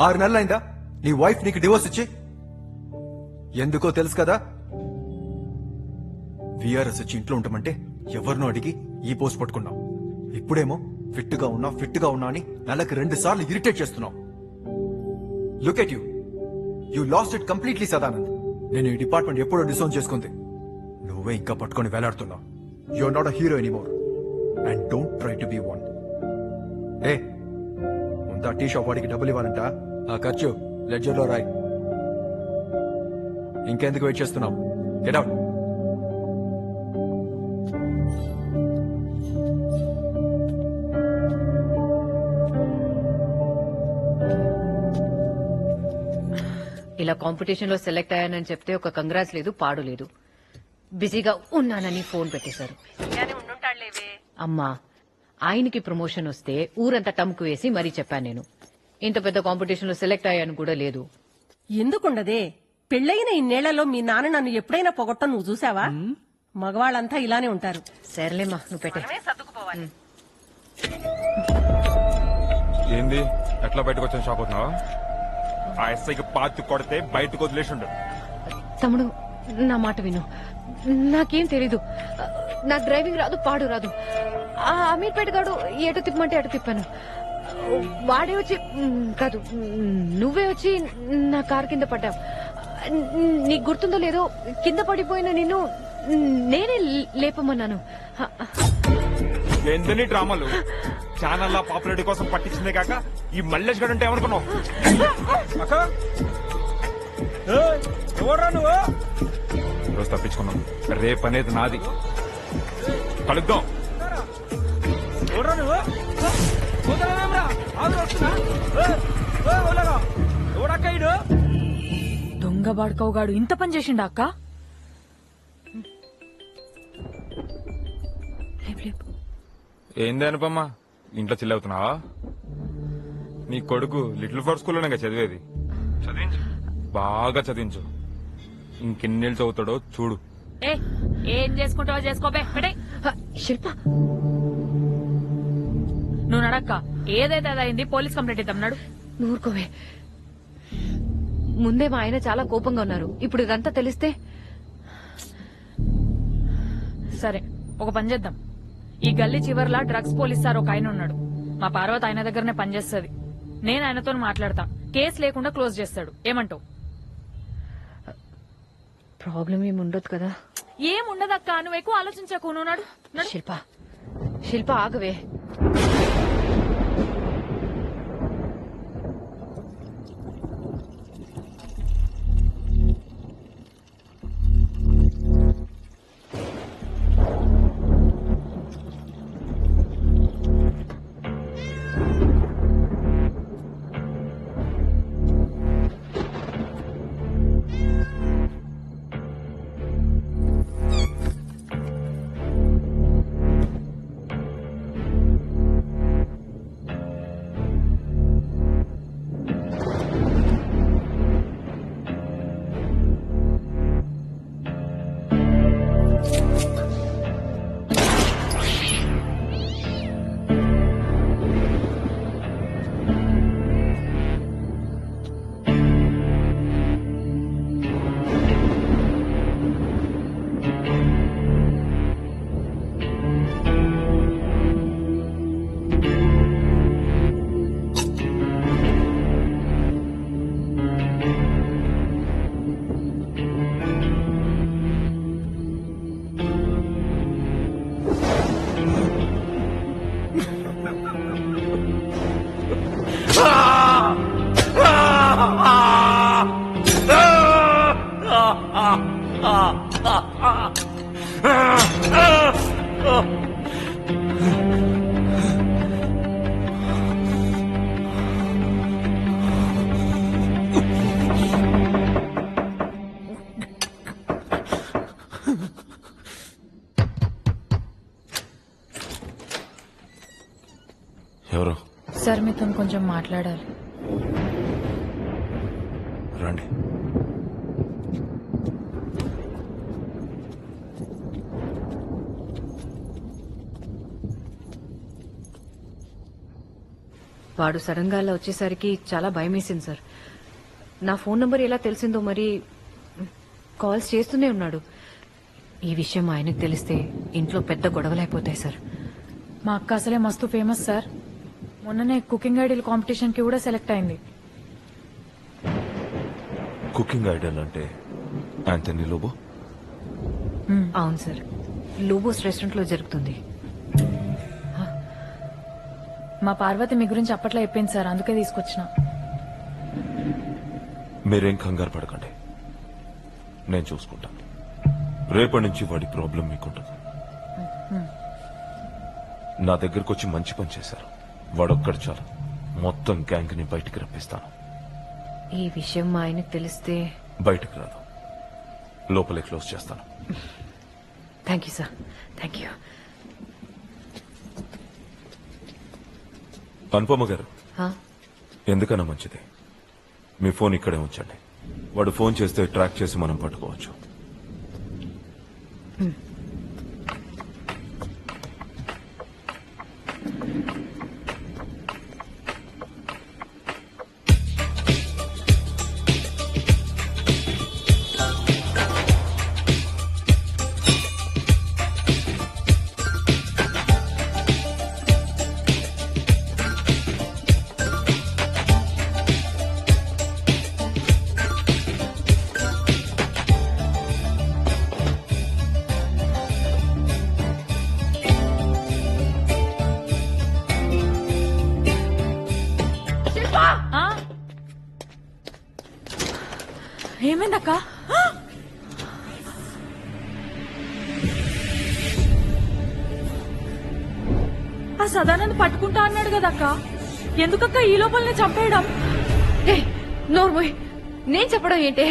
6 నెలలైందా నీ వైఫ్ నీకు డివోర్స్ ఇచ్చి? ఎందుకో తెలుసు కదా, విఆర్ఎస్ వచ్చి ఇంట్లో ఉంటామంటే ఎవరినో అడిగి ఈ పోస్ట్ పట్టుకున్నావు. ఇప్పుడేమో ఫిట్ గా ఉన్నా అని నెలకు 2 సార్లు ఇరిటేట్ చేస్తున్నావు. Look at you lost it completely Sadanand. నేను ఈ డిపార్ట్మెంట్ ఎప్పుడో డిసౌన్ చేసుకుంది. నువ్వే ఇంకా పట్టుకొని వేలాడుతున్నావు. You are not a hero anymore and don't try to be one. ఏ ముందు ఆ టీ షాప్ వాడికి డబ్బులు ఇవ్వాలంట. ఆ ఖర్చు లెడ్జర్ లో రాయి. ఇంకెందుకు వెయిట్ చేస్తున్నావు? Get out. ఇలా కాంపిటీషన్ లో సెలెక్ట్ అయ్యానని చెప్తే ఒక కంగ్రాట్స్ లేదు, పాడు లేదు. బిజీగా ఉన్నానని ఫోన్ పెట్టేశారు. అమ్మా, ఆయనకి ప్రమోషన్ వస్తే ఊరంతా టమ్కు వేసి మరీ చెప్పాను. నేను ఇంత పెద్ద కాంపిటీషన్ లో సెలెక్ట్ అయ్యాను కూడా లేదు. ఎందుకుండదే? పెళ్లైన ఇన్నేళ్లలో మీ నాన్న నన్ను ఎప్పుడైనా పొగట్టం నువ్వు చూసావా? మగవాళ్ళంతా ఇలానే ఉంటారు. సర్లేమ్మా, నువ్వు పెట్టే. సర్దుకుపోవాలి. ఏంది ఎట్లా బయటకు వచ్చాను? షాప్ అవుతున్నావా? ఆ ఎస్ఐకి పాతి కొడితే బయటకు వదిలేసిండు. తమ్ముడు, నా మాట విను. నాకేం తెలీదు. నాకు డ్రైవింగ్ రాదు, పాడు రాదు. ఆ అమీర్పేట గాడు ఎటు తిప్పమంటే అటు తిప్పాను. వాడే వచ్చి కాదు, నువ్వే వచ్చి నా కారు కింద పడ్డావు. నీకు గుర్తుందో లేదో, కింద పడిపోయిన నిన్ను నేనే లేపమన్నాను. ఏందని డ్రామాలు? ఛానల్ పాపులారిటీ కోసం పట్టించిందే కాక ఈ మల్లేష్ గడు అంటే ఏమనుకున్నావు? నువ్వు రోజు తప్పించుకున్నావు. రేపు అనేది నాది. కలుద్దాం. దొంగ బాడుకోగాడు ఇంత పని చేసిండా అక్క? ఏంది అనుపమ్మా, ఇంట్లో చిల్లవుతున్నావా? నీ కొడుకు లిటిల్ ఫర్ స్కూల్లోనే చదివేది. చదివించు, బాగా చదివించు. ఇంకెన్నేళ్ళు చదువుతాడో చూడు. ఏం చేసుకుంటావో చేసుకోబే. శిల్ప, నువ్వు నడక్క. ఏదైతే అదైంది, పోలీస్ కంప్లైంట్ ఇద్దాం. నడు. నూరుకోవే. ముందే మా ఆయన చాలా కోపంగా ఉన్నారు. ఇప్పుడు ఇదంతా తెలిస్తే? సరే, ఒక పని చేద్దాం. ఈ గల్లీ చివర్లా డ్రగ్స్ పోలీస్ సార్ ఒక ఆయన ఉన్నాడు. మా పార్వతి ఆయన దగ్గరనే పనిచేస్తుంది. నేను ఆయనతో మాట్లాడతా. కేసు లేకుండా క్లోజ్ చేస్తాడు. ఏమంటావు? ప్రాబ్లం ఏమి ఉండదు కదా? ఏముండదక్క, నువ్వు ఎక్కువ ఆలోచించకు. నువ్వు నడు. శిల్ప, శిల్ప ఆగవే. ఎవరు? సార్, మీతో కొంచెం మాట్లాడాలి. రండి. వాడు సడన్ గా అలా వచ్చేసరికి చాలా భయం వేసింది సార్. నా ఫోన్ నంబర్ ఎలా తెలిసిందో మరి కాల్స్ చేస్తూనే ఉన్నాడు. ఈ విషయం ఆయనకు తెలిస్తే ఇంట్లో పెద్ద గొడవలైపోతాయి సార్. మా అక్క అసలే మస్తు ఫేమస్ సార్. మొన్ననే కుకింగ్ ఐడియల్ కాంపిటీషన్ కి కూడా సెలెక్ట్ అయింది. కుకింగ్ ఐడల్ అంటే యాంథనీ లోబో? అవును సార్, లోబోస్ రెస్టారెంట్ లో జరుగుతుంది. మా పార్వతి మీ గురించి అప్పట్లో చెప్పింది సార్, అందుకే తీసుకొచ్చిన. మీరేం కంగారు పడకండి, నేను చూసుకుంటాను. రేపటి నుంచి వాడి ప్రాబ్లం మీకుండదు. నా దగ్గరకు వచ్చి మంచి పని చేశారు. వాడొక్కడు చాలు, మొత్తం గ్యాంగ్ ని బయటికి రప్పిస్తాను. ఈ విషయం మా ఆయనకు తెలిస్తే? బయటికి రాదు, లోపలే క్లోజ్ చేస్తాను. Thank you sir, thank you. Anupama గారు, ఎందుకన్నా మంచిది మీ ఫోన్ ఇక్కడే ఉంచండి. వాడు ఫోన్ చేస్తే ట్రాక్ చేసి మనం పట్టుకోవచ్చు. ఆ? ఏమైందక్క? ఆ సదానంద్ పట్టుకుంటా అన్నాడు కదక్క, ఎందుకక్క ఈ లోపలనే చంపేయడం? నోర్మోయ్, నేను చెప్పడం ఏంటే?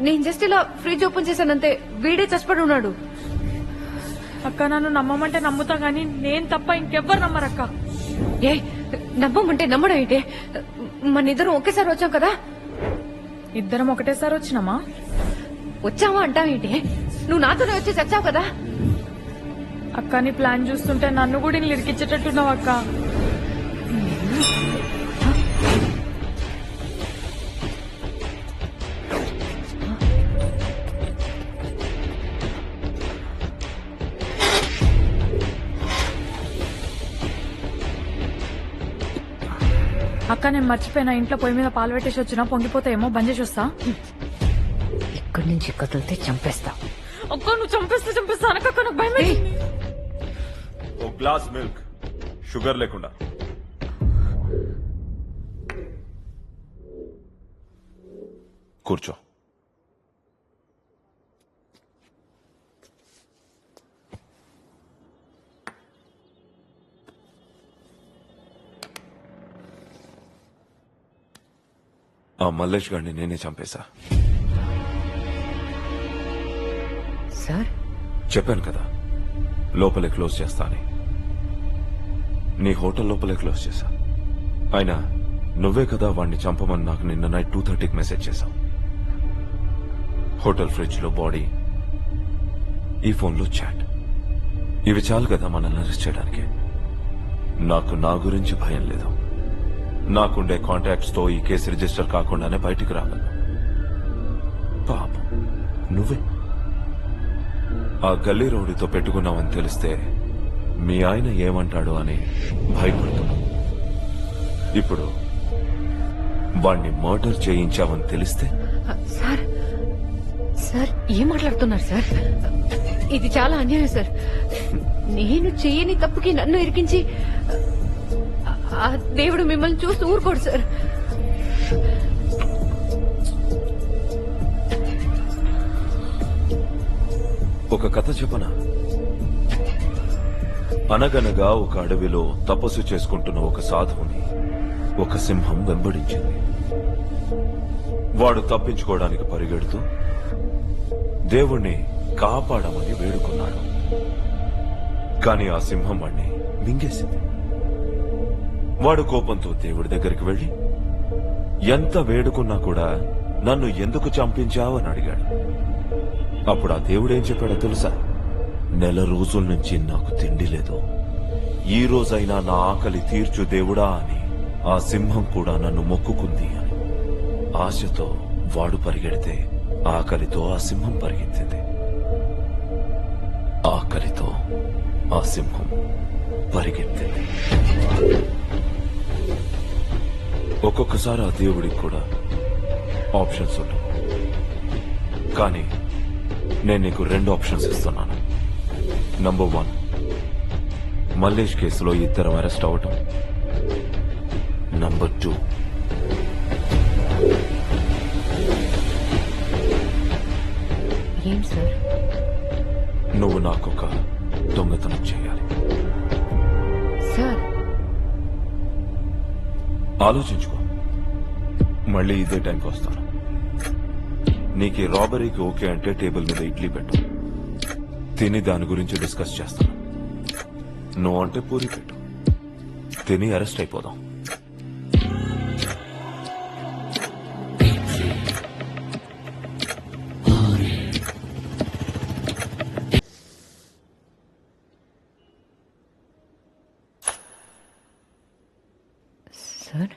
నేను జస్ట్ ఇలా ఫ్రిడ్జ్ ఓపెన్ చేశానంతే, వీడే చచ్చిపడి ఉన్నాడు. అక్క నన్ను నమ్మమంటే నమ్ముతా గానీ నేను తప్ప ఇంకెవ్వరు నమ్మరక్క. ఏ నమ్మమంటే నమ్మడం ఏంటి? మన ఇద్దరం ఒకేసారి వచ్చాం కదా. ఇద్దరం ఒకటేసారి వచ్చినామా? వచ్చావా అంటావేంటి? నువ్వు నాతోనే వచ్చి చచ్చావు కదా. అక్క నీ ప్లాన్ చూస్తుంటే నన్ను కూడా ఇరికిచ్చేటట్టున్నావు అక్క. అక్క నేను మర్చిపోయినా, ఇంట్లో పొయ్యి మీద పాలు పెట్టేసి వచ్చినా పొంగిపోతాయేమో, బంద్ చేసి వస్తా. ఇక్కడి నుంచి కదిలితే చంపేస్తా. అక్క నువ్వు చంపేస్తా అనకక్క, నాకు భయం వేసింది. ఓ గ్లాస్ మిల్క్, షుగర్ లేకుండా. కూర్చో. ఆ మల్లేష్ గారిని నేనే చంపేశా. సార్ చెప్పాను కదా లోపలే క్లోజ్ చేస్తా అని. నీ హోటల్ లోపలే క్లోజ్ చేశా. అయినా నువ్వే కదా వాణ్ణి చంపమని నాకు నిన్న నైట్ 2:30కి మెసేజ్ చేశావు. హోటల్ ఫ్రిడ్జ్ లో బాడీ, ఈ ఫోన్లో చాట్, ఇవి చాలు కదా మనల్ని అరెస్ట్ చేయడానికి. నాకు నా గురించి భయం లేదు. నాకుండే కాంటాక్ట్స్ తో ఈ కేసు రిజిస్టర్ కాకుండానే బయటికి రాగలను. పాపం నువ్వే ఆ గల్లీ రౌడీతో పెట్టుకున్నావని తెలిస్తే మీ ఆయన ఏమంటాడు అని భయపడుతున్నా. ఇప్పుడు వాణ్ణి మర్డర్ చేయించావని తెలిస్తే? సార్ సార్ ఏం మాట్లాడుతున్నారు సార్? ఇది చాలా అన్యాయం సార్. నేను చేయని తప్పుకి నన్ను ఇరికించి ఆ దేవుడు మిమ్మల్ని చూస్తూ ఊరుకోడు సార్. ఒక కథ చెప్పనా? అనగనగా ఒక అడవిలో తపస్సు చేసుకుంటున్న ఒక సాధువుని ఒక సింహం వెంబడించింది. వాడు తప్పించుకోవడానికి పరిగెడుతూ దేవుణ్ణి కాపాడమని వేడుకున్నాడు. కాని ఆ సింహం వాణ్ణి మింగేసింది. వాడు కోపంతో దేవుడి దగ్గరికి వెళ్లి ఎంత వేడుకున్నా కూడా నన్ను ఎందుకు చంపించావని అడిగాడు. అప్పుడు ఆ దేవుడేం చెప్పాడో తెలుసా? నెల రోజుల నుంచి నాకు తిండి లేదు, ఈ రోజైనా నా ఆకలి తీర్చు దేవుడా అని ఆ సింహం కూడా నన్ను మొక్కుకుంది అని ఆశతో వాడు పరిగెడితే ఆకలితో ఆ సింహం పరిగెత్తింది. ఆకలితో ఆ సింహం పరిగెత్తింది. ఒక్కొక్కసారి ఆ దేవుడికి కూడా ఆప్షన్స్ ఉండవు. కానీ నేను నీకు 2 ఆప్షన్స్ ఇస్తున్నాను. నంబర్ 1, మల్లేష్ కేసులో ఇద్దరం అరెస్ట్ అవటం. నంబర్ 2, ఏం సార్? నువ్వు నాకొక దొంగతనం చేయాలి. సార్ ఆలోచించుకో. మళ్ళీ ఇదే టైంకి వస్తాను. నీకు ఈ రాబరీకి ఓకే అంటే టేబుల్ మీద ఇడ్లీ పెట్టు. తిని దాని గురించి డిస్కస్ చేస్తాను. నువ్వు అంటే పూరి పెట్టు. తిని అరెస్ట్ అయిపోదాం. సార్